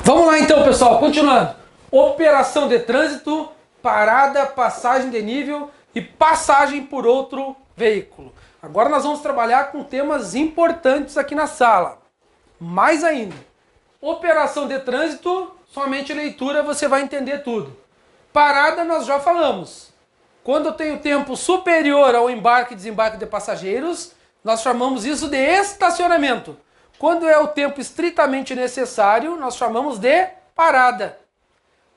Vamos lá então, pessoal, continuando. Operação de trânsito, parada, passagem de nível e passagem por outro veículo. Agora nós vamos trabalhar com temas importantes aqui na sala. Mais ainda, operação de trânsito, somente leitura você vai entender tudo. Parada nós já falamos. Quando eu tenho tempo superior ao embarque e desembarque de passageiros, nós chamamos isso de estacionamento. Quando é o tempo estritamente necessário, nós chamamos de parada.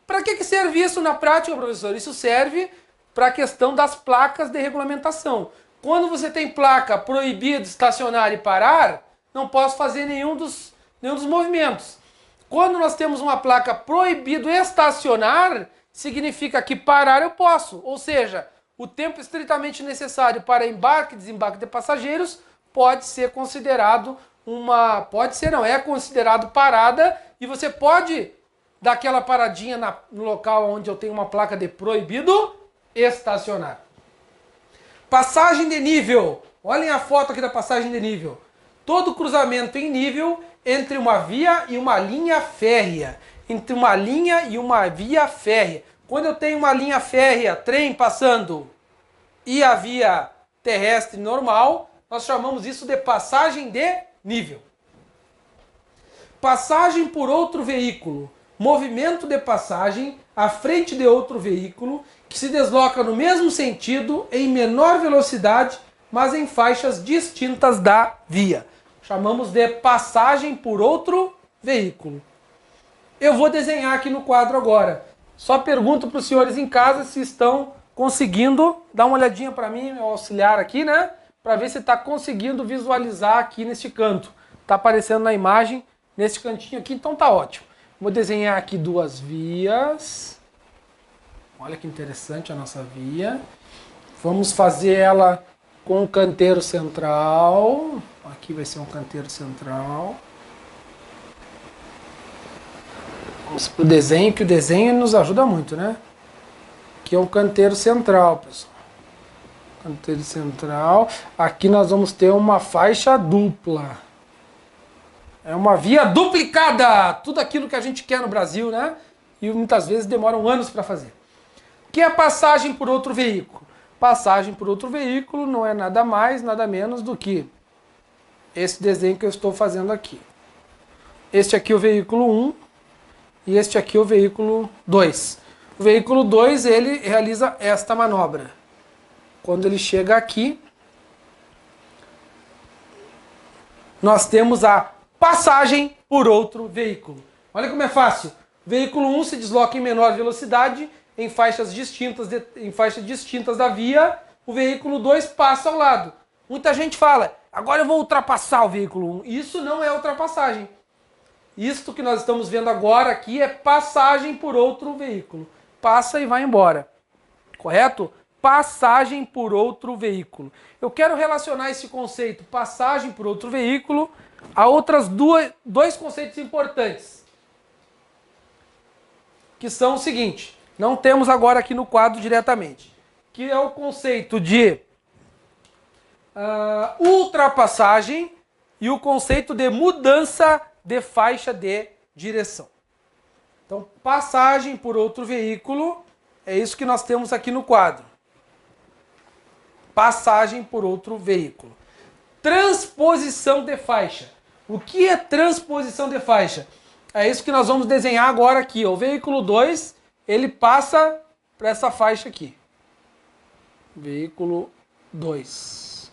Para que serve isso na prática, professor? Isso serve para a questão das placas de regulamentação. Quando você tem placa proibido estacionar e parar, não posso fazer nenhum dos movimentos. Quando nós temos uma placa proibido estacionar, significa que parar eu posso. Ou seja, o tempo estritamente necessário para embarque e desembarque de passageiros pode ser considerado é considerado parada, e você pode dar aquela paradinha no local onde eu tenho uma placa de proibido estacionar. Passagem de nível. Olhem a foto aqui da passagem de nível. Todo cruzamento em nível entre uma via e uma linha férrea. Entre uma linha e uma via férrea. Quando eu tenho uma linha férrea, trem passando, e a via terrestre normal, nós chamamos isso de passagem de nível. Passagem por outro veículo. Movimento de passagem à frente de outro veículo que se desloca no mesmo sentido, em menor velocidade, mas em faixas distintas da via. Chamamos de passagem por outro veículo. Eu vou desenhar aqui no quadro agora. Só pergunto para os senhores em casa se estão conseguindo. Dá uma olhadinha para mim, meu auxiliar aqui, né? Para ver se está conseguindo visualizar aqui neste canto. Está aparecendo na imagem, nesse cantinho aqui, então tá ótimo. Vou desenhar aqui duas vias. Olha que interessante a nossa via. Vamos fazer ela com um canteiro central. Aqui vai ser um canteiro central. Vamos para o desenho, que o desenho nos ajuda muito, né? Aqui é um canteiro central, pessoal. Canteiro central. Aqui nós vamos ter uma faixa dupla. É uma via duplicada. Tudo aquilo que a gente quer no Brasil, né? E muitas vezes demoram anos para fazer. Que é a passagem por outro veículo. Passagem por outro veículo não é nada mais, nada menos do que esse desenho que eu estou fazendo aqui. Este aqui é o veículo 1 e este aqui é o veículo 2. O veículo 2, ele realiza esta manobra. Quando ele chega aqui, nós temos a passagem por outro veículo. Olha como é fácil. O veículo 1 se desloca em menor velocidade, em faixas distintas da via. O veículo 2 passa ao lado. Muita gente fala, agora eu vou ultrapassar o veículo 1. Isso não é ultrapassagem. Isto que nós estamos vendo agora aqui é passagem por outro veículo. Passa e vai embora. Correto? Passagem por outro veículo. Eu quero relacionar esse conceito, passagem por outro veículo, a outras dois conceitos importantes. Que são o seguinte, não temos agora aqui no quadro diretamente. Que é o conceito de ultrapassagem e o conceito de mudança de faixa de direção. Então, passagem por outro veículo, é isso que nós temos aqui no quadro. Passagem por outro veículo. Transposição de faixa. O que é transposição de faixa? É isso que nós vamos desenhar agora aqui. O veículo 2, ele passa para essa faixa aqui. Veículo 2.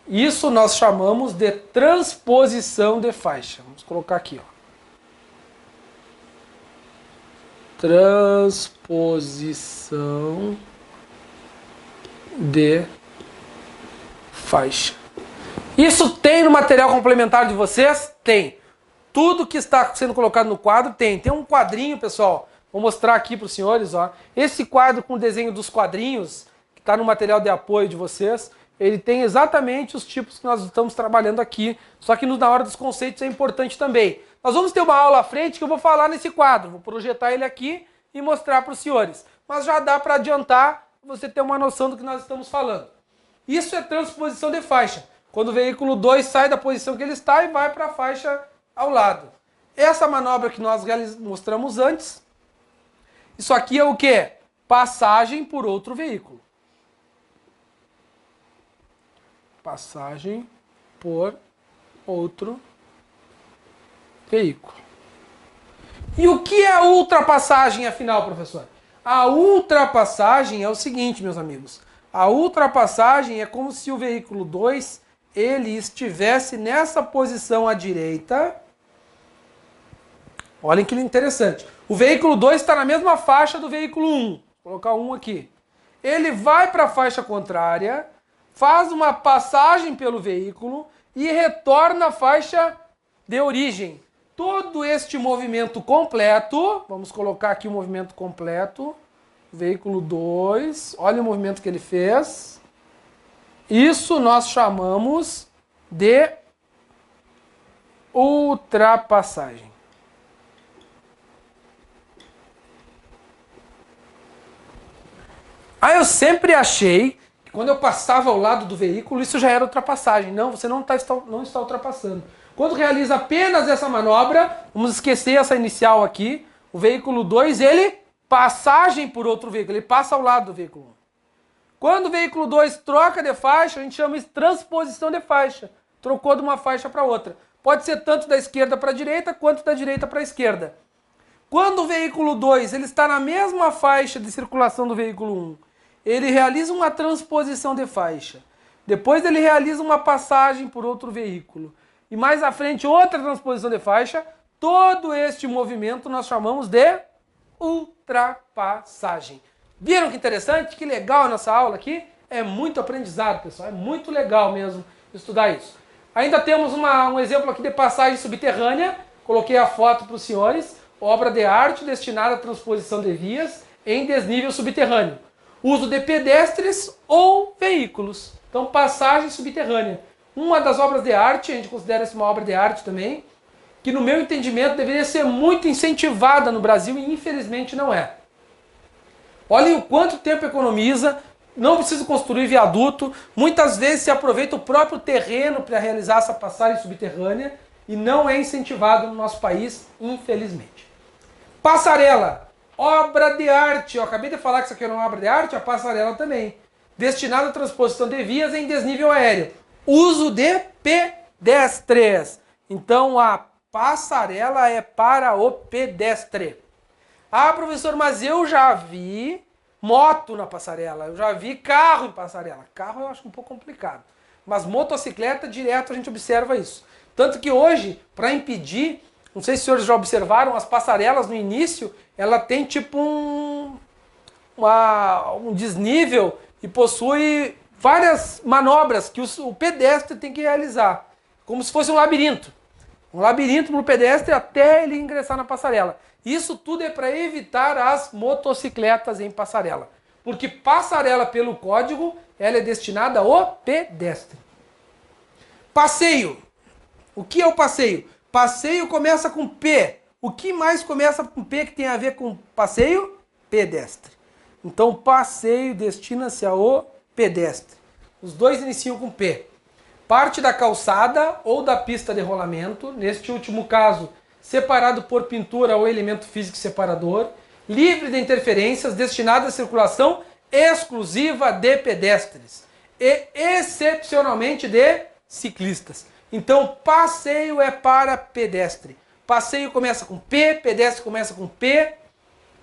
Isso nós chamamos de transposição de faixa. Vamos colocar aqui, ó. Transposição de faixa. Isso tem no material complementar de vocês? Tem. Tudo que está sendo colocado no quadro tem. Tem um quadrinho, pessoal. Vou mostrar aqui para os senhores, ó. Esse quadro com o desenho dos quadrinhos, que está no material de apoio de vocês, ele tem exatamente os tipos que nós estamos trabalhando aqui. Só que na hora dos conceitos é importante também. Nós vamos ter uma aula à frente que eu vou falar nesse quadro. Vou projetar ele aqui e mostrar para os senhores. Mas já dá para adiantar, você ter uma noção do que nós estamos falando. Isso é transposição de faixa. Quando o veículo 2 sai da posição que ele está e vai para a faixa ao lado. essa manobra que nós mostramos antes, isso aqui é o quê? Passagem por outro veículo. Passagem por outro veículo. E o que é a ultrapassagem, afinal, professor? A ultrapassagem é o seguinte, meus amigos. A ultrapassagem é como se o veículo 2 ele estivesse nessa posição à direita. Olhem que interessante. O veículo 2 está na mesma faixa do veículo 1. Vou colocar 1 aqui. Ele vai para a faixa contrária, faz uma passagem pelo veículo e retorna à faixa de origem. Todo este movimento completo, vamos colocar aqui o movimento completo, veículo 2, olha o movimento que ele fez. Isso nós chamamos de ultrapassagem. Eu sempre achei que quando eu passava ao lado do veículo, isso já era ultrapassagem. Não, você não está ultrapassando. Quando realiza apenas essa manobra, vamos esquecer essa inicial aqui, o veículo 2, ele passagem por outro veículo, ele passa ao lado do veículo 1. Quando o veículo 2 troca de faixa, a gente chama de transposição de faixa. Trocou de uma faixa para outra. Pode ser tanto da esquerda para a direita, quanto da direita para a esquerda. Quando o veículo 2 ele está na mesma faixa de circulação do veículo 1, ele realiza uma transposição de faixa. Depois ele realiza uma passagem por outro veículo. E mais à frente outra transposição de faixa. Todo este movimento nós chamamos de ultrapassagem. Viram que interessante? Que legal a nossa aula aqui? É muito aprendizado, pessoal. É muito legal mesmo estudar isso. Ainda temos um exemplo aqui de passagem subterrânea. Coloquei a foto para os senhores. Obra de arte destinada à transposição de vias em desnível subterrâneo. Uso de pedestres ou veículos. Então, passagem subterrânea. Uma das obras de arte, a gente considera isso uma obra de arte também, que no meu entendimento deveria ser muito incentivada no Brasil e infelizmente não é. Olhem o quanto tempo economiza, não precisa construir viaduto, muitas vezes se aproveita o próprio terreno para realizar essa passagem subterrânea e não é incentivado no nosso país, infelizmente. Passarela, obra de arte. Eu acabei de falar que isso aqui era uma obra de arte, a passarela também. Destinada à transposição de vias em desnível aéreo. Uso de pedestres. Então a passarela é para o pedestre. Professor, mas eu já vi moto na passarela, eu já vi carro em passarela. Carro eu acho um pouco complicado. Mas motocicleta, direto a gente observa isso. Tanto que hoje, para impedir, não sei se os senhores já observaram, as passarelas no início, ela tem tipo um desnível e possui várias manobras que o pedestre tem que realizar. Como se fosse um labirinto. Um labirinto para o pedestre até ele ingressar na passarela. Isso tudo é para evitar as motocicletas em passarela. Porque passarela, pelo código, ela é destinada ao pedestre. Passeio. O que é o passeio? Passeio começa com P. O que mais começa com P que tem a ver com passeio? Pedestre. Então, passeio destina-se ao pedestre. Os dois iniciam com P. Parte da calçada ou da pista de rolamento, neste último caso, separado por pintura ou elemento físico separador, livre de interferências, destinado à circulação exclusiva de pedestres e excepcionalmente de ciclistas. Então, passeio é para pedestre. Passeio começa com P, pedestre começa com P,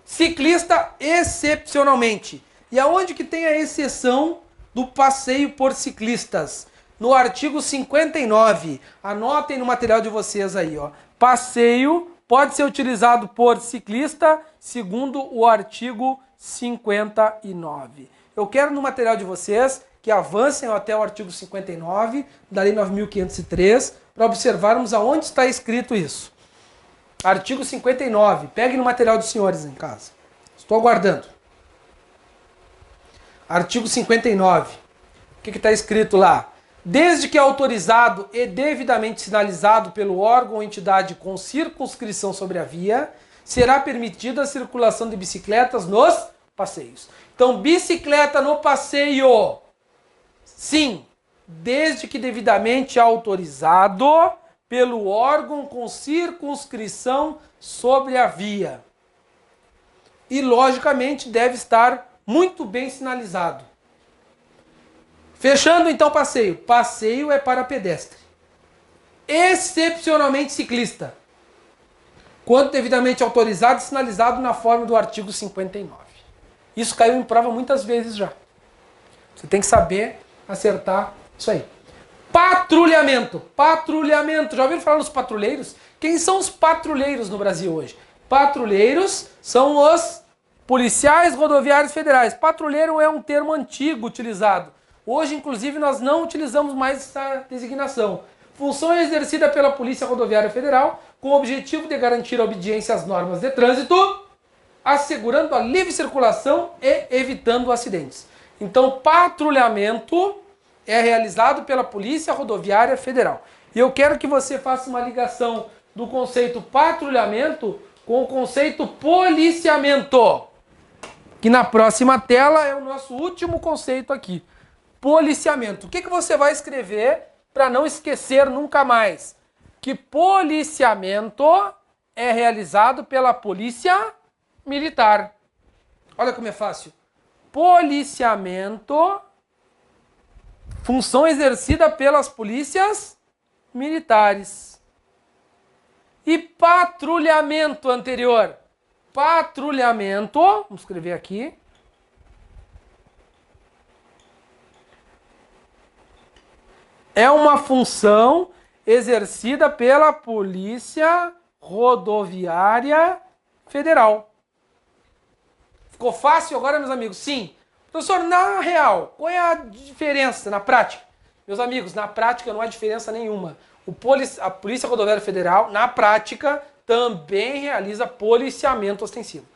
ciclista excepcionalmente. E aonde que tem a exceção do passeio por ciclistas? No artigo 59. Anotem no material de vocês aí, ó. Passeio pode ser utilizado por ciclista, segundo o artigo 59. Eu quero no material de vocês que avancem até o artigo 59 da Lei 9.503 para observarmos aonde está escrito isso. Artigo 59. Peguem no material dos senhores em casa. Estou aguardando. Artigo 59. O que está escrito lá? Desde que autorizado e devidamente sinalizado pelo órgão ou entidade com circunscrição sobre a via, será permitida a circulação de bicicletas nos passeios. Então, bicicleta no passeio, sim, desde que devidamente autorizado pelo órgão com circunscrição sobre a via. E, logicamente, deve estar muito bem sinalizado. Fechando, então, passeio. Passeio é para pedestre. Excepcionalmente ciclista. Quando devidamente autorizado e sinalizado na forma do artigo 59. Isso caiu em prova muitas vezes já. Você tem que saber acertar isso aí. Patrulhamento. Patrulhamento. Já ouviram falar nos patrulheiros? Quem são os patrulheiros no Brasil hoje? Patrulheiros são os policiais rodoviários federais. Patrulheiro é um termo antigo utilizado. Hoje, inclusive, nós não utilizamos mais essa designação. Função exercida pela Polícia Rodoviária Federal com o objetivo de garantir a obediência às normas de trânsito, assegurando a livre circulação e evitando acidentes. Então, patrulhamento é realizado pela Polícia Rodoviária Federal. E eu quero que você faça uma ligação do conceito patrulhamento com o conceito policiamento, que na próxima tela é o nosso último conceito aqui. Policiamento. O que você vai escrever para não esquecer nunca mais? Que policiamento é realizado pela Polícia Militar. Olha como é fácil. Policiamento, função exercida pelas polícias militares. E patrulhamento anterior. Patrulhamento, vamos escrever aqui. É uma função exercida pela Polícia Rodoviária Federal. Ficou fácil agora, meus amigos? Sim. Professor, na real, qual é a diferença na prática? Meus amigos, na prática não há diferença nenhuma. A Polícia Rodoviária Federal, na prática, também realiza policiamento ostensivo.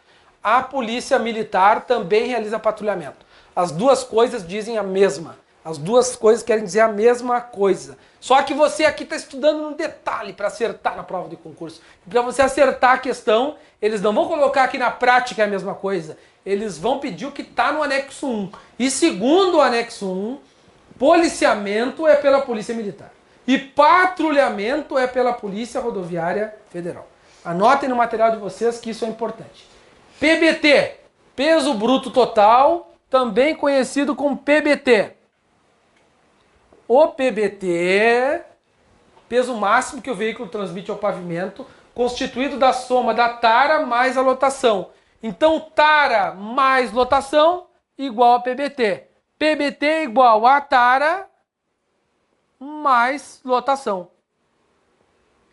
A Polícia Militar também realiza patrulhamento. As duas coisas dizem a mesma. As duas coisas querem dizer a mesma coisa. Só que você aqui está estudando no detalhe para acertar na prova de concurso. E para você acertar a questão, eles não vão colocar aqui na prática a mesma coisa. Eles vão pedir o que está no anexo 1. E segundo o anexo 1, policiamento é pela Polícia Militar. E patrulhamento é pela Polícia Rodoviária Federal. Anotem no material de vocês que isso é importante. PBT, peso bruto total, também conhecido como PBT. O PBT, peso máximo que o veículo transmite ao pavimento, constituído da soma da tara mais a lotação. Então, tara mais lotação igual a PBT. PBT igual a tara mais lotação.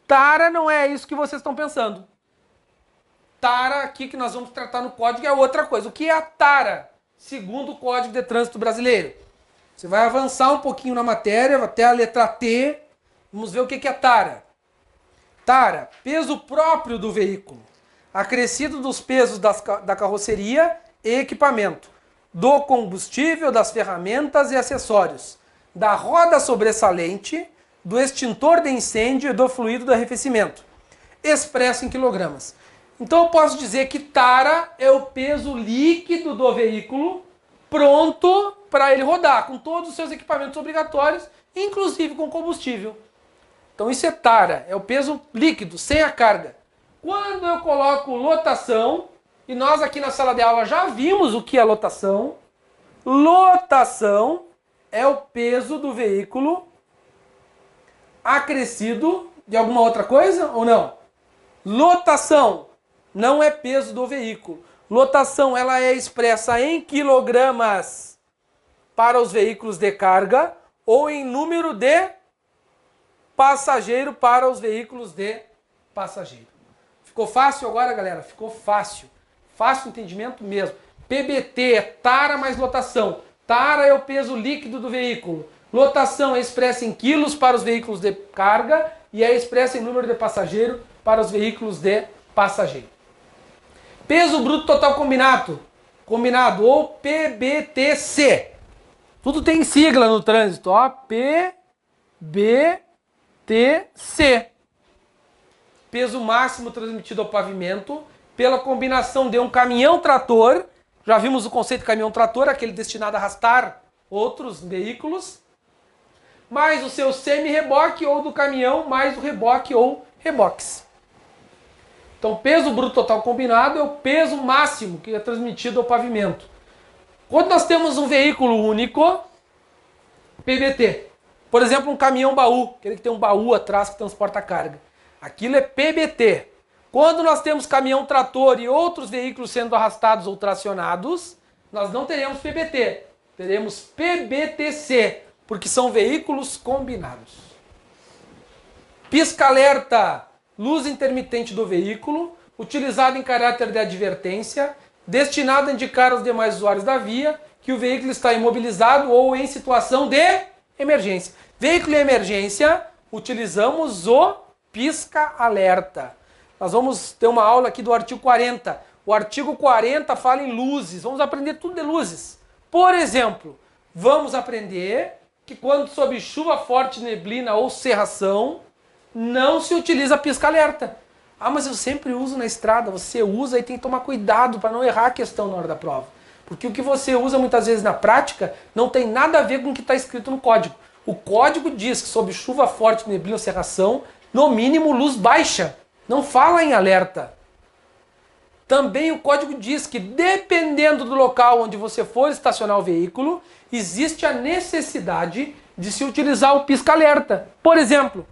Tara não é isso que vocês estão pensando. Tara aqui que nós vamos tratar no código é outra coisa. O que é a tara? Segundo o Código de Trânsito Brasileiro. Você vai avançar um pouquinho na matéria, até a letra T. Vamos ver o que é tara. Tara, peso próprio do veículo, acrescido dos pesos da carroceria e equipamento, do combustível, das ferramentas e acessórios, da roda sobressalente, do extintor de incêndio e do fluido do arrefecimento, expresso em quilogramas. Então eu posso dizer que tara é o peso líquido do veículo pronto para ele rodar, com todos os seus equipamentos obrigatórios, inclusive com combustível. Então isso é tara, é o peso líquido, sem a carga. Quando eu coloco lotação, e nós aqui na sala de aula já vimos o que é lotação. Lotação é o peso do veículo acrescido de alguma outra coisa ou não? Lotação não é peso do veículo. Lotação ela é expressa em quilogramas para os veículos de carga ou em número de passageiro para os veículos de passageiro. Ficou fácil agora, galera? Ficou fácil. Fácil entendimento mesmo. PBT é tara mais lotação. Tara é o peso líquido do veículo. Lotação é expressa em quilos para os veículos de carga e é expressa em número de passageiro para os veículos de passageiro. Peso bruto total combinado ou PBTC. Tudo tem sigla no trânsito, ó. PBTC. Peso máximo transmitido ao pavimento pela combinação de um caminhão-trator. Já vimos o conceito de caminhão-trator, aquele destinado a arrastar outros veículos. mais o seu semi-reboque, ou do caminhão mais o reboque ou reboques. Então, peso bruto total combinado é o peso máximo que é transmitido ao pavimento. Quando nós temos um veículo único, PBT. Por exemplo, um caminhão baú, aquele que tem um baú atrás que transporta carga. Aquilo é PBT. Quando nós temos caminhão trator e outros veículos sendo arrastados ou tracionados, nós não teremos PBT. Teremos PBTC, porque são veículos combinados. Pisca-alerta, luz intermitente do veículo, utilizado em caráter de advertência, destinado a indicar aos demais usuários da via que o veículo está imobilizado ou em situação de emergência. Veículo em emergência, utilizamos o pisca-alerta. Nós vamos ter uma aula aqui do artigo 40. O artigo 40 fala em luzes. Vamos aprender tudo de luzes. Por exemplo, vamos aprender que quando sob chuva forte, neblina ou cerração, não se utiliza pisca-alerta. Ah, mas eu sempre uso na estrada. Você usa e tem que tomar cuidado para não errar a questão na hora da prova. Porque o que você usa muitas vezes na prática não tem nada a ver com o que está escrito no código. O código diz que sob chuva forte, neblina ou cerração, no mínimo luz baixa. Não fala em alerta. Também o código diz que dependendo do local onde você for estacionar o veículo, existe a necessidade de se utilizar o pisca-alerta. Por exemplo,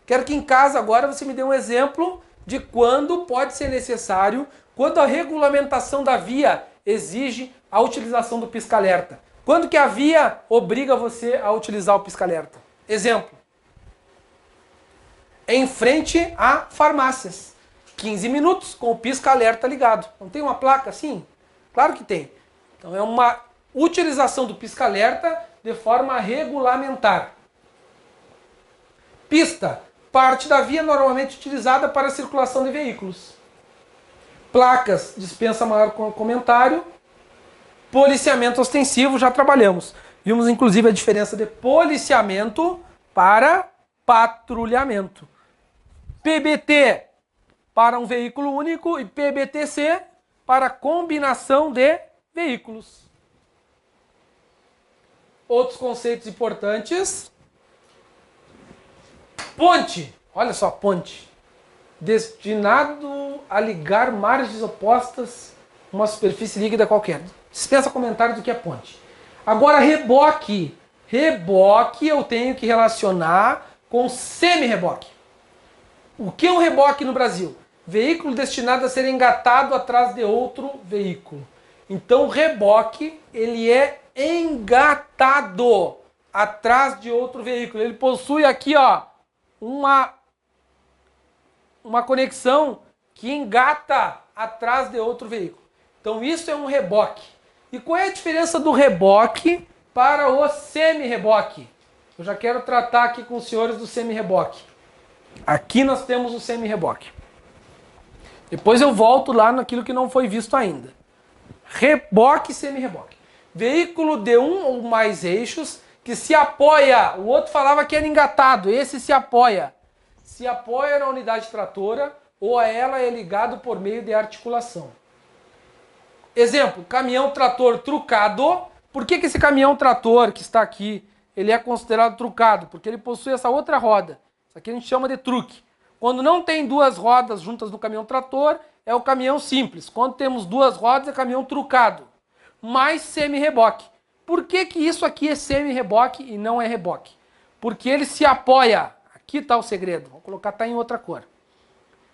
quero que em casa agora você me dê um exemplo de quando pode ser necessário, quando a regulamentação da via exige a utilização do pisca-alerta. Quando que a via obriga você a utilizar o pisca-alerta? Exemplo. Em frente a farmácias. 15 minutos com o pisca-alerta ligado. Não tem uma placa assim? Claro que tem. Então é uma utilização do pisca-alerta de forma regulamentar. Pista. Parte da via normalmente utilizada para a circulação de veículos. Placas. Dispensa maior comentário. Policiamento ostensivo, já trabalhamos. Vimos inclusive a diferença de policiamento para patrulhamento. PBT para um veículo único e PBTC para combinação de veículos. Outros conceitos importantes. Ponte. Olha só, ponte. Destinado a ligar margens opostas a uma superfície líquida qualquer. Dispensa comentário do que é ponte. Agora, reboque. Reboque eu tenho que relacionar com semi-reboque. O que é um reboque no Brasil? Veículo destinado a ser engatado atrás de outro veículo. Então, o reboque, ele é engatado atrás de outro veículo. Ele possui aqui, ó, uma conexão que engata atrás de outro veículo. Então, isso é um reboque. E qual é a diferença do reboque para o semi-reboque? Eu já quero tratar aqui com os senhores do semi-reboque. Aqui nós temos o semi-reboque. Depois eu volto lá naquilo que não foi visto ainda. Reboque e semi-reboque. Veículo de um ou mais eixos que se apoia. O outro falava que era engatado. Esse se apoia. Se apoia na unidade tratora ou a ela é ligado por meio de articulação. Exemplo, caminhão trator trucado. Por que esse caminhão trator que está aqui, ele é considerado trucado? Porque ele possui essa outra roda. Isso aqui a gente chama de truque. Quando não tem duas rodas juntas no caminhão trator, é o caminhão simples. Quando temos duas rodas, é caminhão trucado. Mais semi-reboque. Por que isso aqui é semi-reboque e não é reboque? Porque ele se apoia. Aqui está o segredo. Vou colocar, tá em outra cor.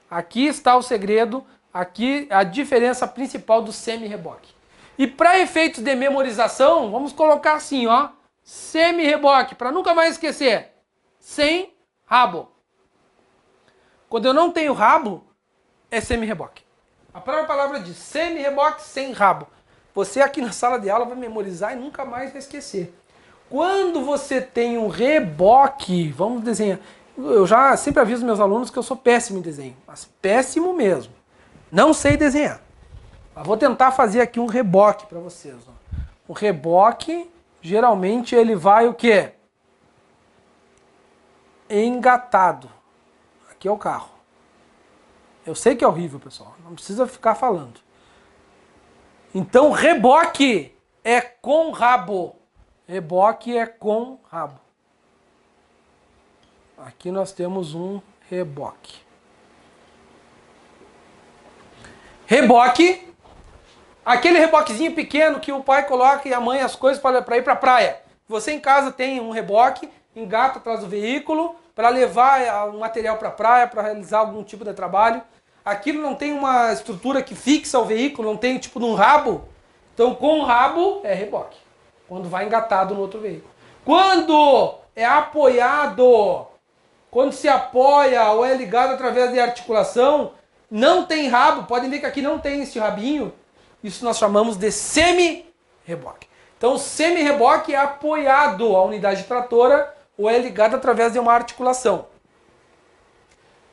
Aqui está o segredo. Aqui a diferença principal do semi-reboque. E para efeitos de memorização, vamos colocar assim, ó. Semi-reboque, para nunca mais esquecer. Sem rabo. Quando eu não tenho rabo, é semi-reboque. A própria palavra diz semi-reboque sem rabo. Você aqui na sala de aula vai memorizar e nunca mais vai esquecer. Quando você tem um reboque, vamos desenhar. Eu já sempre aviso meus alunos que eu sou péssimo em desenho. Mas péssimo mesmo. Não sei desenhar. Mas vou tentar fazer aqui um reboque para vocês. Ó. O reboque, geralmente ele vai o quê? Engatado. Aqui é o carro. Eu sei que é horrível, pessoal. Não precisa ficar falando. Então, reboque é com rabo. Reboque é com rabo. Aqui nós temos um reboque. Reboque, aquele reboquezinho pequeno que o pai coloca e a mãe as coisas para ir para a praia. Você em casa tem um reboque, engata atrás do veículo para levar o material para a praia, para realizar algum tipo de trabalho. Aquilo não tem uma estrutura que fixa o veículo, não tem tipo um rabo. Então com o rabo é reboque, quando vai engatado no outro veículo. Quando é apoiado, quando se apoia ou é ligado através de articulação, não tem rabo, podem ver que aqui não tem esse rabinho, isso nós chamamos de semi-reboque. Então, o semi-reboque é apoiado à unidade tratora ou é ligado através de uma articulação.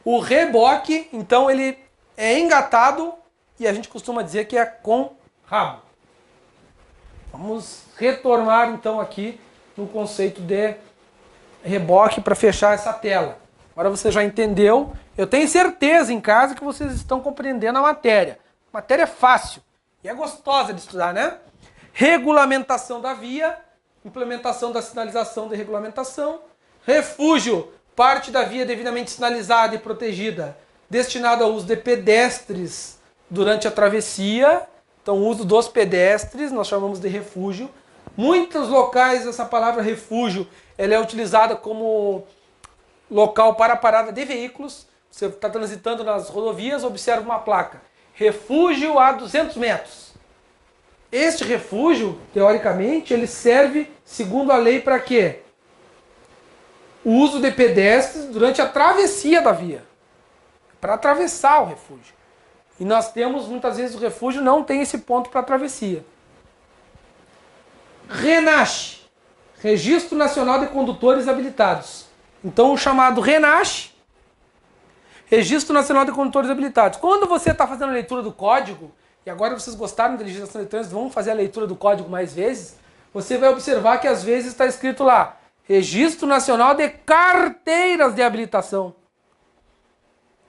O reboque, então, ele é engatado e a gente costuma dizer que é com rabo. Vamos retornar, então, aqui no conceito de reboque para fechar essa tela. Agora você já entendeu. Eu tenho certeza em casa que vocês estão compreendendo a matéria. Matéria fácil e é gostosa de estudar, né? Regulamentação da via, implementação da sinalização de regulamentação, refúgio, parte da via devidamente sinalizada e protegida, destinada ao uso de pedestres durante a travessia. Então, o uso dos pedestres nós chamamos de refúgio. Muitos locais essa palavra refúgio ela é utilizada como local para a parada de veículos. Você está transitando nas rodovias, observa uma placa. Refúgio a 200 metros. Este refúgio, teoricamente, ele serve, segundo a lei, para quê? O uso de pedestres durante a travessia da via. Para atravessar o refúgio. E nós temos, muitas vezes, o refúgio não tem esse ponto para travessia. RENACH, Registro Nacional de Condutores Habilitados. Então, o chamado RENACH, Registro Nacional de Condutores Habilitados. Quando você está fazendo a leitura do código, e agora vocês gostaram da legislação de trânsito, vão fazer a leitura do código mais vezes, você vai observar que às vezes está escrito lá, Registro Nacional de Carteiras de Habilitação.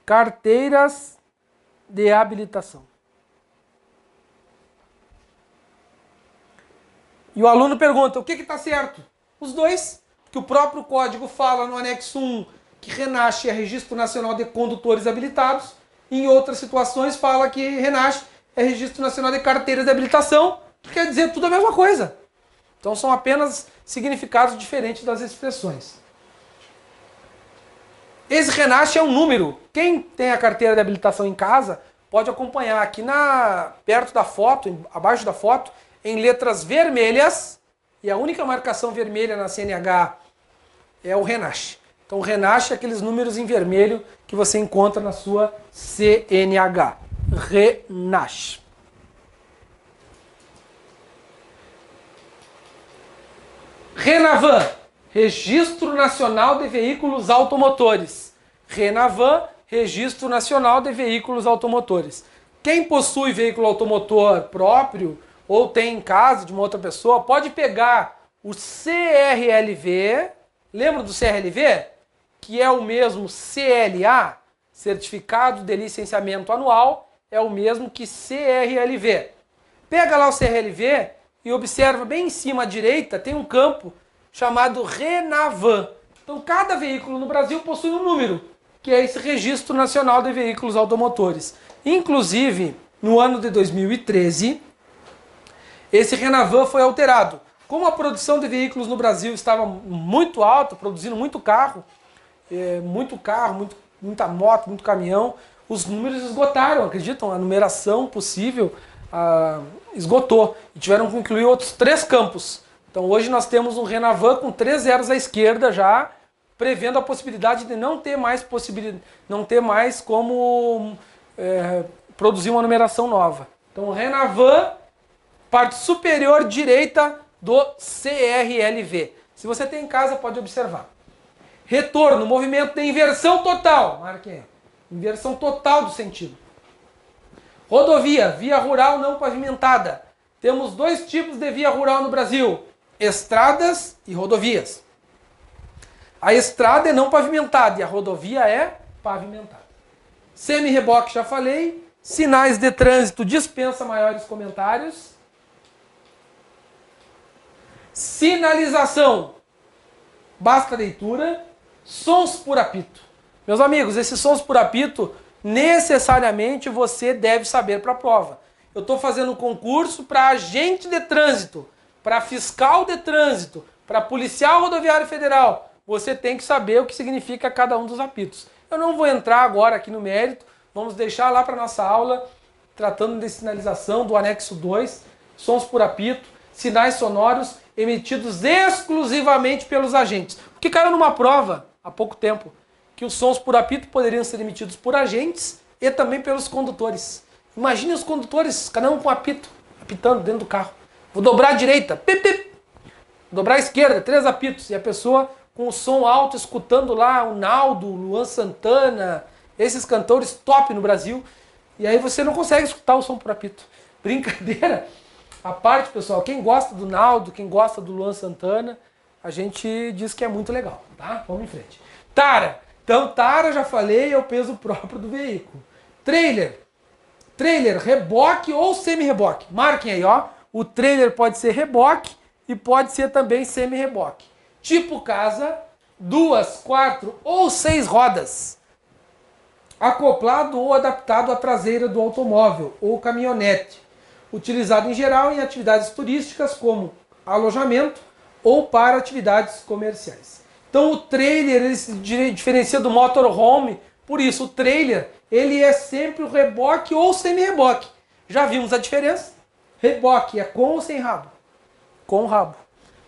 Carteiras de habilitação. E o aluno pergunta, o que está certo? Os dois, que o próprio código fala no anexo 1 que RENACH é Registro Nacional de Condutores Habilitados, e em outras situações fala que RENACH é Registro Nacional de Carteiras de Habilitação, que quer dizer tudo a mesma coisa. Então são apenas significados diferentes das expressões. Esse RENACH é um número. Quem tem a carteira de habilitação em casa pode acompanhar aqui perto da foto, abaixo da foto, em letras vermelhas, e a única marcação vermelha na CNH é o RENACH. Então o RENACH é aqueles números em vermelho que você encontra na sua CNH. RENACH. RENAVAN, Registro Nacional de Veículos Automotores. RENAVAN, Registro Nacional de Veículos Automotores. Quem possui veículo automotor próprio ou tem em casa de uma outra pessoa, pode pegar o CRLV, lembra do CRLV? Que é o mesmo CLA, Certificado de Licenciamento Anual, é o mesmo que CRLV. Pega lá o CRLV e observa bem em cima à direita, tem um campo chamado RENAVAN. Então cada veículo no Brasil possui um número, que é esse Registro Nacional de Veículos Automotores. Inclusive, no ano de 2013, esse RENAVAN foi alterado. Como a produção de veículos no Brasil estava muito alta, produzindo muito carro, muita moto, muito caminhão, os números esgotaram, acreditam? A numeração possível esgotou. E tiveram que incluir outros 3 campos. Então hoje nós temos um RENAVAN com 3 zeros à esquerda já, prevendo a possibilidade de não ter mais como produzir uma numeração nova. Então o RENAVAN, parte superior direita do CRLV. Se você tem em casa, pode observar. Retorno, movimento de inversão total. Marque aí. Inversão total do sentido. Rodovia, via rural não pavimentada. Temos 2 tipos de via rural no Brasil: estradas e rodovias. A estrada é não pavimentada e a rodovia é pavimentada. Semi-reboque, já falei. Sinais de trânsito, dispensa maiores comentários. Sinalização, basta leitura. Sons por apito. Meus amigos, esses sons por apito, necessariamente você deve saber para a prova. Eu estou fazendo um concurso para agente de trânsito, para fiscal de trânsito, para policial rodoviário federal. Você tem que saber o que significa cada um dos apitos. Eu não vou entrar agora aqui no mérito, vamos deixar lá para nossa aula, tratando de sinalização do anexo 2, sons por apito, sinais sonoros emitidos exclusivamente pelos agentes. Porque caiu numa prova, há pouco tempo, que os sons por apito poderiam ser emitidos por agentes e também pelos condutores. Imagine os condutores, cada um com apito, apitando dentro do carro. Vou dobrar a direita, pip, pip. Vou dobrar a esquerda, 3 apitos. E a pessoa com o som alto, escutando lá o Naldo, o Luan Santana, esses cantores top no Brasil. E aí você não consegue escutar o som por apito. Brincadeira à parte, pessoal. Quem gosta do Naldo, quem gosta do Luan Santana, a gente diz que é muito legal, tá? Vamos em frente. Tara. Então, tara, já falei, é o peso próprio do veículo. Trailer. Trailer, reboque ou semi-reboque. Marquem aí, ó. O trailer pode ser reboque e pode ser também semi-reboque. Tipo casa, 2, 4 ou 6 rodas. Acoplado ou adaptado à traseira do automóvel ou caminhonete. Utilizado em geral em atividades turísticas como alojamento ou para atividades comerciais. Então o trailer ele se diferencia do motorhome, por isso o trailer ele é sempre o reboque ou semi-reboque. Já vimos a diferença? Reboque é com ou sem rabo? Com rabo.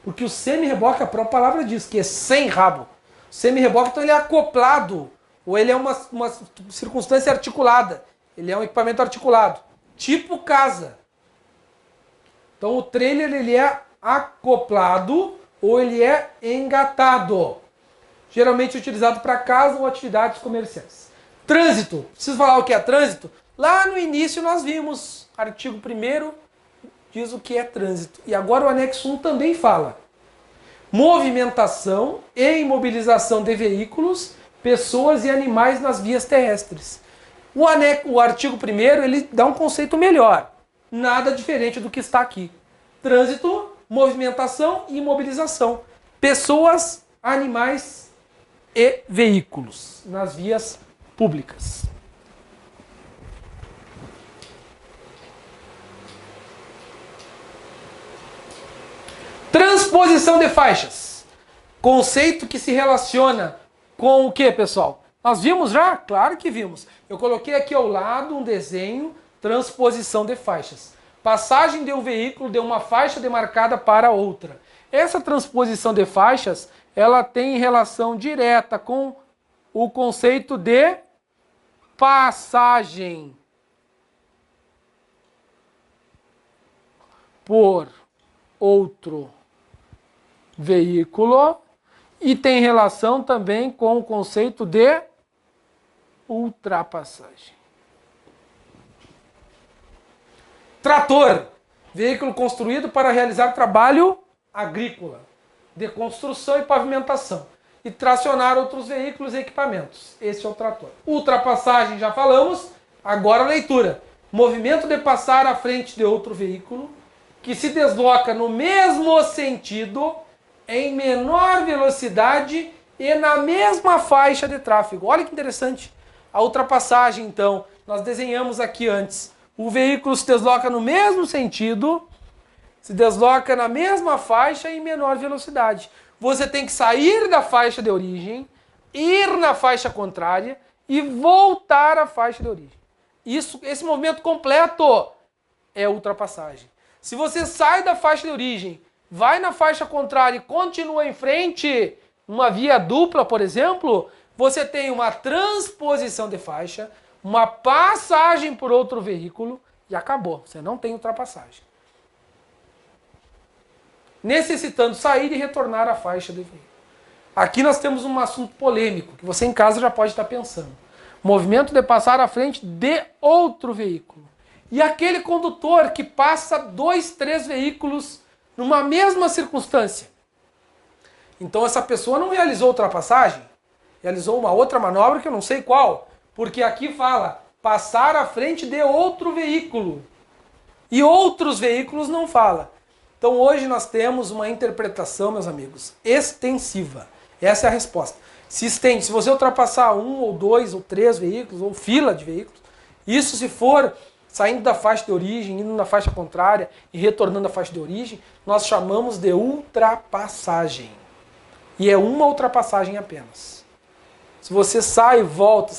Porque o semi-reboque, a própria palavra diz que é sem rabo. O semi-reboque, então ele é acoplado, ou ele é uma circunstância articulada. Ele é um equipamento articulado. Tipo casa. Então o trailer ele é acoplado ou ele é engatado. Geralmente utilizado para casa ou atividades comerciais. Trânsito. Preciso falar o que é trânsito? Lá no início nós vimos, artigo 1º diz o que é trânsito. E agora o anexo 1 também fala. Movimentação e imobilização de veículos, pessoas e animais nas vias terrestres. O artigo 1º ele dá um conceito melhor. Nada diferente do que está aqui. Trânsito, movimentação e imobilização. Pessoas, animais e veículos nas vias públicas. Transposição de faixas. Conceito que se relaciona com o que, pessoal? Nós vimos já? Claro que vimos. Eu coloquei aqui ao lado um desenho, transposição de faixas. Passagem de um veículo de uma faixa demarcada para outra. Essa transposição de faixas, ela tem relação direta com o conceito de passagem por outro veículo e tem relação também com o conceito de ultrapassagem. Trator, veículo construído para realizar trabalho agrícola, de construção e pavimentação, e tracionar outros veículos e equipamentos. Esse é o trator. Ultrapassagem, já falamos, agora a leitura. Movimento de passar à frente de outro veículo, que se desloca no mesmo sentido, em menor velocidade e na mesma faixa de tráfego. Olha que interessante. A ultrapassagem, então, nós desenhamos aqui antes. O veículo se desloca no mesmo sentido, se desloca na mesma faixa e em menor velocidade. Você tem que sair da faixa de origem, ir na faixa contrária e voltar à faixa de origem. Esse movimento completo é ultrapassagem. Se você sai da faixa de origem, vai na faixa contrária e continua em frente, uma via dupla, por exemplo, você tem uma transposição de faixa, uma passagem por outro veículo e acabou. Você não tem ultrapassagem. Necessitando sair e retornar à faixa de veículo. Aqui nós temos um assunto polêmico, que você em casa já pode estar pensando. Movimento de passar à frente de outro veículo. E aquele condutor que passa 2, 3 veículos numa mesma circunstância. Então essa pessoa não realizou ultrapassagem, realizou uma outra manobra que eu não sei qual. Porque aqui fala passar à frente de outro veículo. E outros veículos não fala. Então hoje nós temos uma interpretação, meus amigos, extensiva. Essa é a resposta. se estende. Se você ultrapassar 1 ou 2 ou 3 veículos, ou fila de veículos, isso se for saindo da faixa de origem, indo na faixa contrária e retornando à faixa de origem, nós chamamos de ultrapassagem. E é uma ultrapassagem apenas. Se você sai e volta,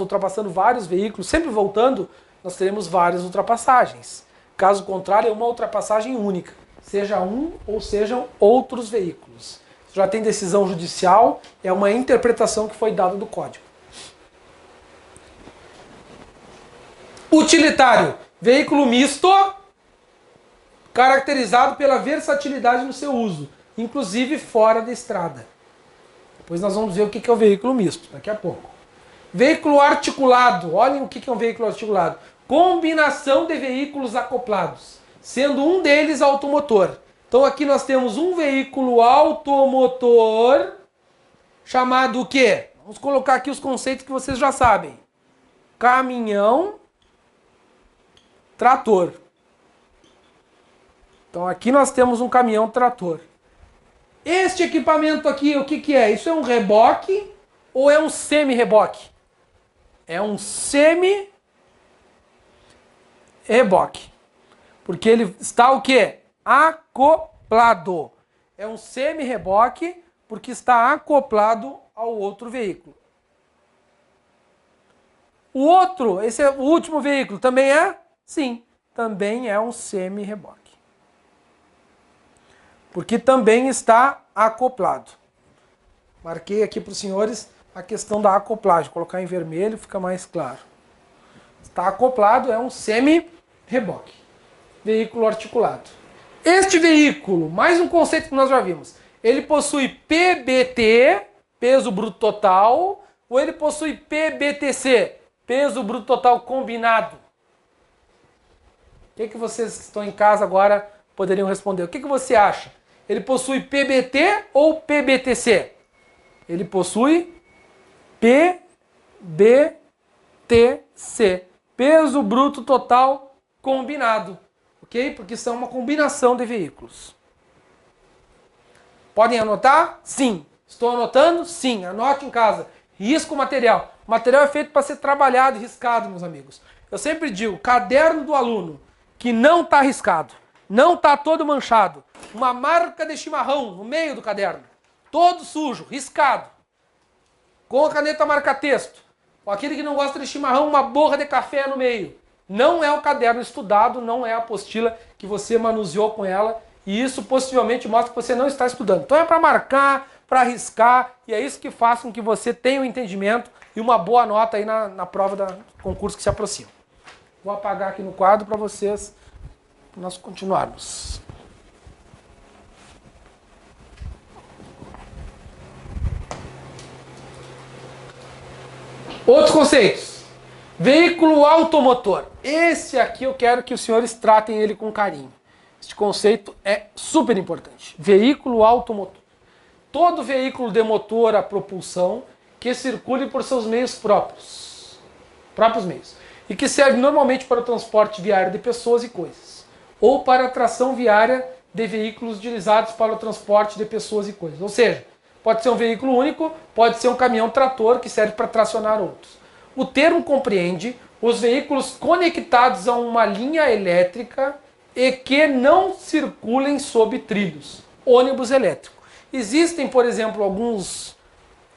ultrapassando vários veículos, sempre voltando, nós teremos várias ultrapassagens. Caso contrário, é uma ultrapassagem única, seja um ou sejam outros veículos. Já tem decisão judicial, é uma interpretação que foi dada do código. Utilitário, veículo misto, caracterizado pela versatilidade no seu uso, inclusive fora da estrada. Depois nós vamos ver o que é o veículo misto, daqui a pouco. Veículo articulado, olhem o que é um veículo articulado. Combinação de veículos acoplados, sendo um deles automotor. Então aqui nós temos um veículo automotor, chamado o quê? Vamos colocar aqui os conceitos que vocês já sabem. Caminhão, trator. Então aqui nós temos um caminhão trator. Este equipamento aqui, o que é? Isso é um reboque ou é um semi-reboque? É um semi-reboque. Porque ele está o quê? Acoplado. É um semi-reboque porque está acoplado ao outro veículo. O outro, esse é o último veículo, também é? Sim, também é um semi-reboque. Porque também está acoplado. Marquei aqui para os senhores a questão da acoplagem. Vou colocar em vermelho, fica mais claro. Está acoplado, é um semi-reboque. Veículo articulado. Este veículo, mais um conceito que nós já vimos, ele possui PBT, peso bruto total, ou ele possui PBTC, peso bruto total combinado? O que vocês que estão em casa agora poderiam responder? O que você acha? Ele possui PBT ou PBTC? Ele possui PBTC, peso bruto total combinado, ok? Porque são uma combinação de veículos. Podem anotar? Sim. Estou anotando? Sim. Anote em casa. Risco o material. O material é feito para ser trabalhado e riscado, meus amigos. Eu sempre digo, caderno do aluno que não está riscado, não está todo manchado, uma marca de chimarrão no meio do caderno, todo sujo, riscado, com a caneta marca-texto, ou aquele que não gosta de chimarrão, uma borra de café no meio. Não é o caderno estudado, não é a apostila que você manuseou com ela, e isso possivelmente mostra que você não está estudando. Então é para marcar, para riscar, e é isso que faz com que você tenha um entendimento e uma boa nota aí na prova do concurso que se aproxima. Vou apagar aqui no quadro para vocês, nós continuarmos. Outros conceitos. Veículo automotor. Esse aqui eu quero que os senhores tratem ele com carinho. Este conceito é super importante. Veículo automotor. Todo veículo de motor a propulsão que circule por seus meios próprios meios, e que serve normalmente para o transporte viário de pessoas e coisas, ou para a tração viária de veículos utilizados para o transporte de pessoas e coisas. Ou seja, pode ser um veículo único, pode ser um caminhão-trator que serve para tracionar outros. O termo compreende os veículos conectados a uma linha elétrica e que não circulem sob trilhos. Ônibus elétrico. Existem, por exemplo, alguns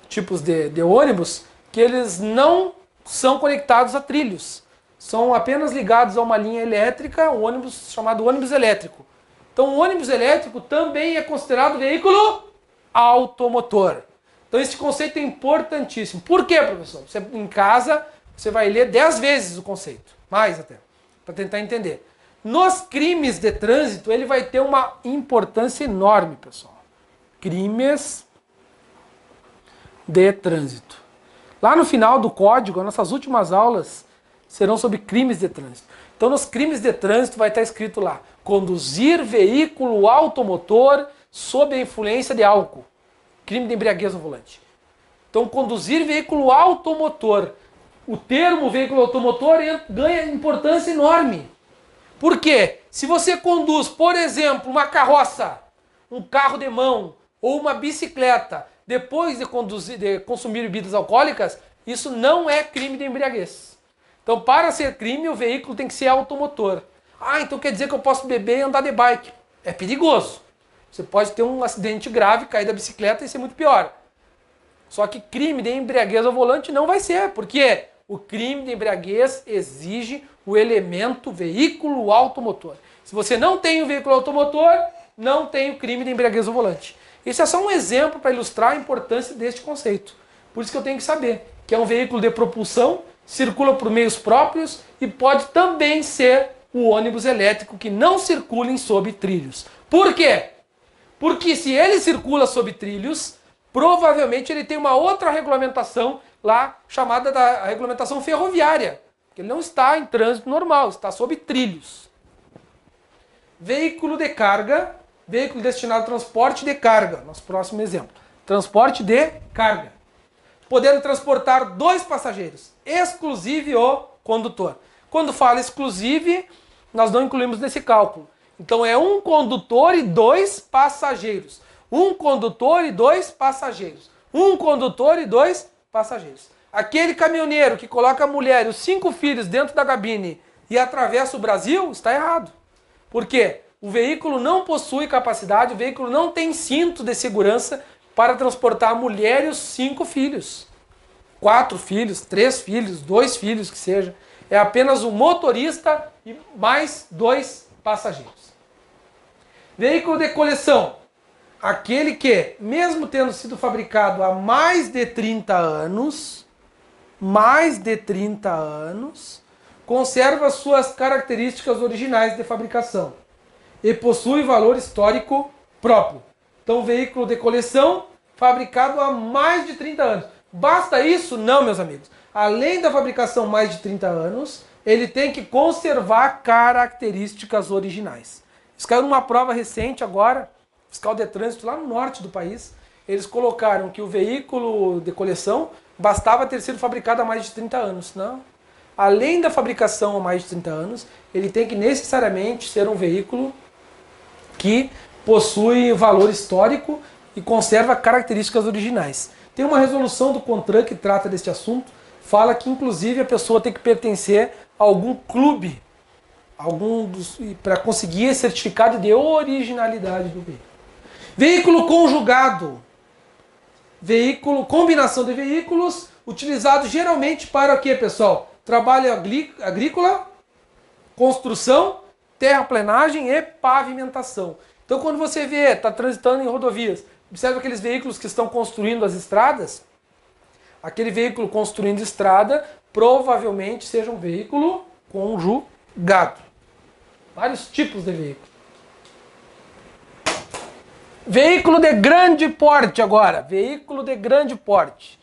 tipos de ônibus que eles não são conectados a trilhos. São apenas ligados a uma linha elétrica, um ônibus chamado ônibus elétrico. Então o ônibus elétrico também é considerado veículo automotor. Então esse conceito é importantíssimo. Por quê, professor? Você, em casa, você vai ler 10 vezes o conceito, mais até, para tentar entender. Nos crimes de trânsito, ele vai ter uma importância enorme, pessoal. Crimes de trânsito. Lá no final do código, as nossas últimas aulas serão sobre crimes de trânsito. Então, nos crimes de trânsito vai estar escrito lá: conduzir veículo automotor sob a influência de álcool. Crime de embriaguez ao volante. Então, conduzir veículo automotor. O termo veículo automotor ganha importância enorme. Por quê? Se você conduz, por exemplo, uma carroça, um carro de mão ou uma bicicleta depois de consumir bebidas alcoólicas, isso não é crime de embriaguez. Então, para ser crime, o veículo tem que ser automotor. Ah, então quer dizer que eu posso beber e andar de bike. É perigoso. Você pode ter um acidente grave, cair da bicicleta e ser muito pior. Só que crime de embriaguez ao volante não vai ser, porque o crime de embriaguez exige o elemento veículo automotor. Se você não tem o veículo automotor, não tem o crime de embriaguez ao volante. Isso é só um exemplo para ilustrar a importância deste conceito. Por isso que eu tenho que saber que é um veículo de propulsão, circula por meios próprios e pode também ser o ônibus elétrico que não circulem sob trilhos. Por quê? Porque se ele circula sob trilhos, provavelmente ele tem uma outra regulamentação lá, chamada da regulamentação ferroviária. Ele não está em trânsito normal, está sob trilhos. Veículo de carga, veículo destinado ao transporte de carga. Nosso próximo exemplo. Transporte de carga. Podendo transportar 2 passageiros, exclusive o condutor. Quando fala exclusive, nós não incluímos nesse cálculo. Então é um condutor e 2 passageiros. Um condutor e 2 passageiros. Um condutor e 2 passageiros. Aquele caminhoneiro que coloca a mulher e os 5 filhos dentro da cabine e atravessa o Brasil, está errado. Por quê? O veículo não possui capacidade, o veículo não tem cinto de segurança para transportar a mulher e os 5 filhos. 4 filhos, 3 filhos, 2 filhos que seja. É apenas o motorista e mais 2 passageiros. Veículo de coleção. Aquele que, mesmo tendo sido fabricado há mais de 30 anos, conserva suas características originais de fabricação e possui valor histórico próprio. Então, veículo de coleção fabricado há mais de 30 anos. Basta isso? Não, meus amigos. Além da fabricação mais de 30 anos, ele tem que conservar características originais. Isso caiu numa prova recente agora, fiscal de trânsito lá no norte do país. Eles colocaram que o veículo de coleção bastava ter sido fabricado há mais de 30 anos. Não. Além da fabricação há mais de 30 anos, ele tem que necessariamente ser um veículo que possui valor histórico e conserva características originais. Tem uma resolução do CONTRAN que trata deste assunto, fala que inclusive a pessoa tem que pertencer a algum clube, para conseguir esse certificado de originalidade do veículo. Veículo conjugado. Veículo, combinação de veículos, utilizado geralmente para o que, pessoal? Trabalho agrícola, construção, terraplenagem e pavimentação. Então, quando você vê, está transitando em rodovias, observa aqueles veículos que estão construindo as estradas, aquele veículo construindo estrada, provavelmente seja um veículo conjugado. Vários tipos de veículo. Veículo de grande porte agora. Veículo de grande porte.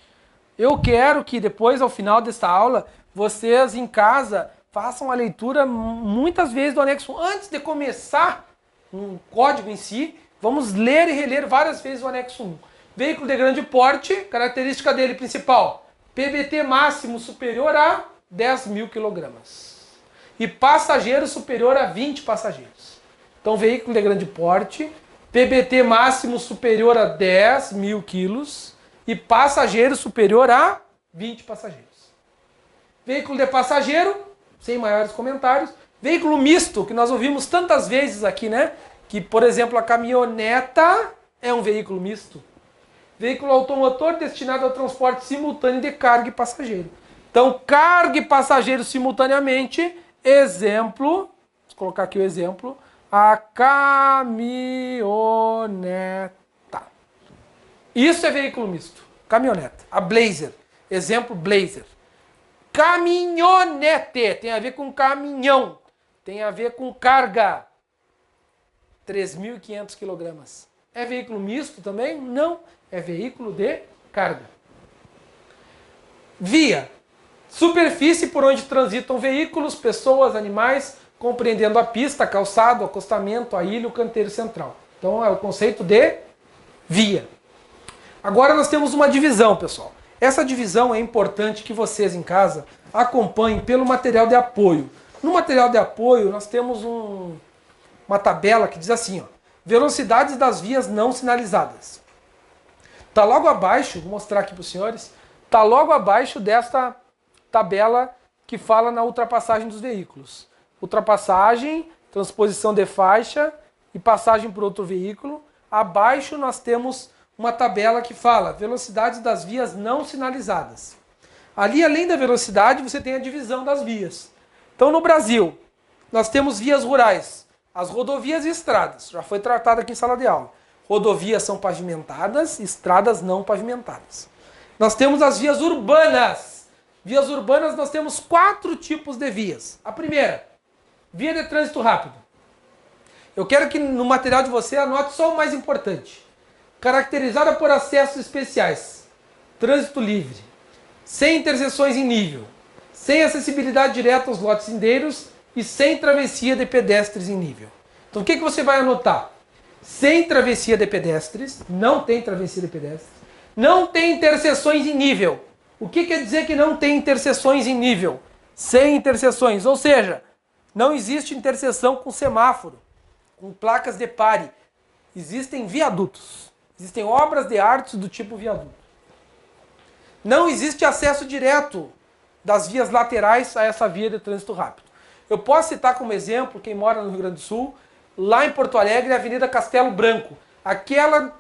Eu quero que depois, ao final desta aula, vocês em casa façam a leitura muitas vezes do anexo 1. Antes de começar o código em si, vamos ler e reler várias vezes o anexo 1. Veículo de grande porte, característica dele principal, PBT máximo superior a 10.000 kg. E passageiro superior a 20 passageiros. Então, veículo de grande porte, PBT máximo superior a 10.000 quilos e passageiro superior a 20 passageiros. Veículo de passageiro, sem maiores comentários. Veículo misto, que nós ouvimos tantas vezes aqui, né? Que, por exemplo, a caminhoneta é um veículo misto. Veículo automotor destinado ao transporte simultâneo de carga e passageiro. Então, carga e passageiro simultaneamente, exemplo, vou colocar aqui o exemplo, a caminhoneta. Isso é veículo misto, caminhoneta. A Blazer, exemplo Blazer. Caminhonete, tem a ver com caminhão, tem a ver com carga. 3.500 kg. É veículo misto também? Não, é veículo de carga. Via. Superfície por onde transitam veículos, pessoas, animais, compreendendo a pista, calçado, acostamento, a ilha, o canteiro central. Então é o conceito de via. Agora nós temos uma divisão, pessoal. Essa divisão é importante que vocês em casa acompanhem pelo material de apoio. No material de apoio nós temos uma tabela que diz assim, ó, velocidades das vias não sinalizadas. Está logo abaixo, vou mostrar aqui para os senhores, está logo abaixo desta tabela que fala na ultrapassagem dos veículos. Ultrapassagem, transposição de faixa e passagem por outro veículo. Abaixo nós temos uma tabela que fala velocidades das vias não sinalizadas. Ali, além da velocidade, você tem a divisão das vias. Então, no Brasil, nós temos vias rurais, as rodovias e estradas. Já foi tratado aqui em sala de aula. Rodovias são pavimentadas, estradas não pavimentadas. Nós temos as vias urbanas. Vias urbanas nós temos 4 tipos de vias. A primeira, via de trânsito rápido. Eu quero que no material de você anote só o mais importante. Caracterizada por acessos especiais, trânsito livre, sem interseções em nível, sem acessibilidade direta aos lotes lindeiros e sem travessia de pedestres em nível. Então o que você vai anotar? Sem travessia de pedestres, não tem travessia de pedestres, não tem interseções em nível. O que quer dizer que não tem interseções em nível? Sem interseções, ou seja, não existe interseção com semáforo, com placas de pare. Existem viadutos, existem obras de arte do tipo viaduto. Não existe acesso direto das vias laterais a essa via de trânsito rápido. Eu posso citar como exemplo, quem mora no Rio Grande do Sul, lá em Porto Alegre, a Avenida Castelo Branco. Aquela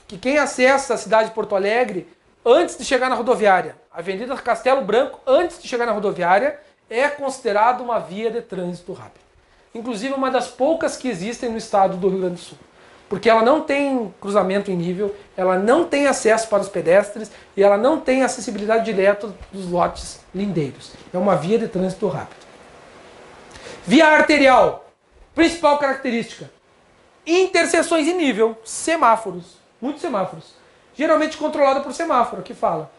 que quem acessa a cidade de Porto Alegre antes de chegar na rodoviária, a Avenida Castelo Branco, antes de chegar na rodoviária, é considerada uma via de trânsito rápido. Inclusive uma das poucas que existem no estado do Rio Grande do Sul. Porque ela não tem cruzamento em nível, ela não tem acesso para os pedestres e ela não tem acessibilidade direta dos lotes lindeiros. É uma via de trânsito rápido. Via arterial, principal característica, interseções em nível, semáforos, muitos semáforos. Geralmente controlada por semáforo, que fala.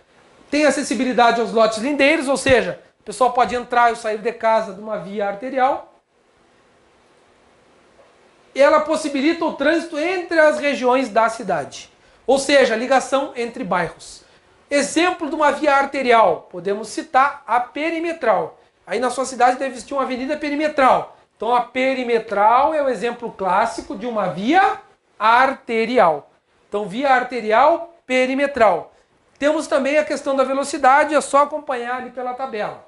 Tem acessibilidade aos lotes lindeiros, ou seja, o pessoal pode entrar ou sair de casa de uma via arterial. Ela possibilita o trânsito entre as regiões da cidade. Ou seja, a ligação entre bairros. Exemplo de uma via arterial, podemos citar a perimetral. Aí na sua cidade deve existir uma avenida perimetral. Então a perimetral é o exemplo clássico de uma via arterial. Então via arterial, perimetral. Temos também a questão da velocidade, é só acompanhar ali pela tabela.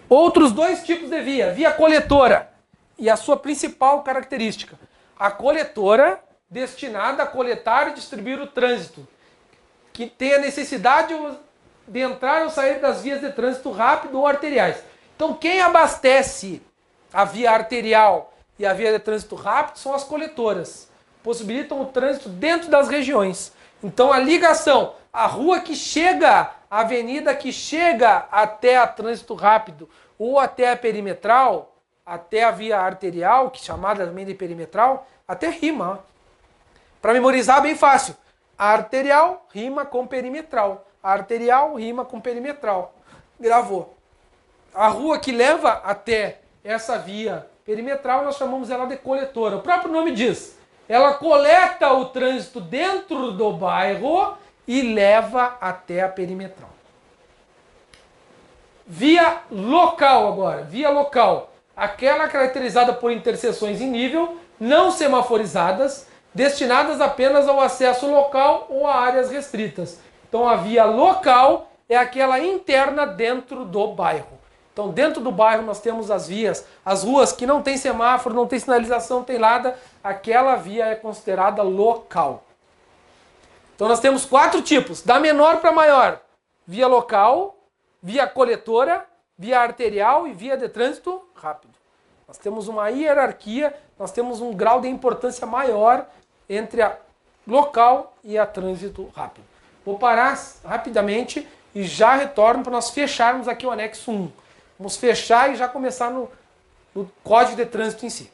Outros 2 tipos de via. Via coletora e a sua principal característica. A coletora destinada a coletar e distribuir o trânsito, que tem a necessidade de entrar ou sair das vias de trânsito rápido ou arteriais. Então quem abastece a via arterial e a via de trânsito rápido são as coletoras. Possibilitam o trânsito dentro das regiões. Então a ligação, a rua que chega, a avenida que chega até a trânsito rápido ou até a perimetral, até a via arterial, que é chamada também de perimetral, até rima. Para memorizar, bem fácil. A arterial rima com perimetral. A arterial rima com perimetral. Gravou. A rua que leva até essa via perimetral, nós chamamos ela de coletora. O próprio nome diz. Ela coleta o trânsito dentro do bairro e leva até a perimetral. Via local agora. Via local. Aquela caracterizada por interseções em nível, não semaforizadas, destinadas apenas ao acesso local ou a áreas restritas. Então a via local é aquela interna dentro do bairro. Então dentro do bairro nós temos as vias, as ruas que não tem semáforo, não tem sinalização, não tem nada, aquela via é considerada local. Então nós temos 4 tipos, da menor para maior. Via local, via coletora, via arterial e via de trânsito rápido. Nós temos uma hierarquia, nós temos um grau de importância maior entre a local e a trânsito rápido. Vou parar rapidamente e já retorno para nós fecharmos aqui o anexo 1. Vamos fechar e já começar no Código de Trânsito em si.